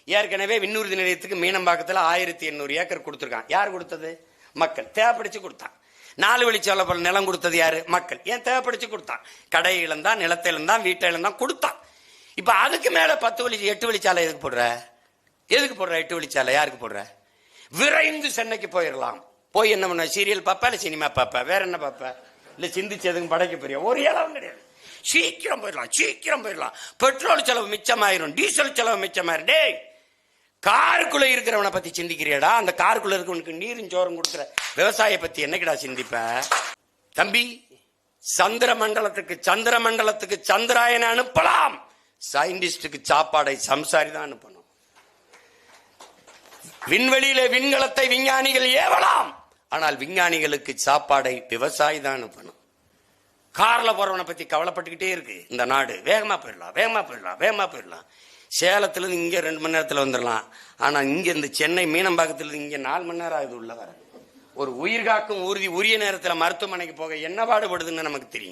ஏற்கனவே விண்ணூர்தி நிலையத்துக்கு மீனம்பாக்கத்தில் 1800 ஏக்கர் கொடுத்துருக்கான். யார் கொடுத்தது? மக்கள். தேவைப்படிச்சு கொடுத்தான். 4 வழிச்சாலை நிலம் கொடுத்தது யாரு? மக்கள். ஏன் தேவைப்படிச்சு கொடுத்தான்? கடை இழந்தான், நிலத்தை இழந்தான், வீட்டை இழந்தான், கொடுத்தான். இப்ப அதுக்கு மேல 8 வழிச்சாலை எதுக்கு போடுற? 8 வழிச்சாலை யாருக்கு போடுற? விரைந்து சென்னைக்கு போயிடலாம். போய் என்ன பண்ண? சீரியல் பாப்பா, இல்ல சினிமா பாப்பா, வேற என்ன பாப்பா? இல்ல சிந்திச்சு எதுவும் படைக்க போறியா? ஒரு இளவும் கிடையாது. சீக்கிரம் போயிடலாம். பெட்ரோல் செலவு மிச்சமாயிரும், டீசல் செலவு மிச்சமாயிரும். டேய், காருக்குள்ள இருக்கிறவனை பத்தி சிந்திக்கிறியடா? அந்த காருக்குள்ள இருக்கவனுக்கு நீரும் சோறும் கொடுக்குற விவசாய பத்தி என்னைக்குடா சிந்திப்ப? தம்பி, சந்திர மண்டலத்துக்கு சந்திராயனை அனுப்பலாம், சயின்டிஸ்டுக்கு சாப்பாடை சம்சாரி தான் அனுப்பணும். விண்வெளியில விண்கலத்தை விஞ்ஞானிகள் ஏவலாம், ஆனால் விஞ்ஞானிகளுக்கு சாப்பாடை விவசாயி தான் அனுப்பணும். கார்ல போறவனை பத்தி கவலைப்பட்டுக்கிட்டே இருக்கு இந்த நாடு. வேகமா போயிடலாம். சேலத்துல இருந்து இங்க 2 மணி நேரத்துல வந்துடலாம். ஆனா இங்க இந்த சென்னை மீனம்பாக்கத்துல இருந்து இங்க 4 மணி நேரம் ஆகுது உள்ள வர. ஒரு உயிர் காக்கும் ஊர்தி உரிய நேரத்துல மருத்துவமனைக்கு போக என்ன பாடுபடுதுன்னு நமக்கு தெரியும்.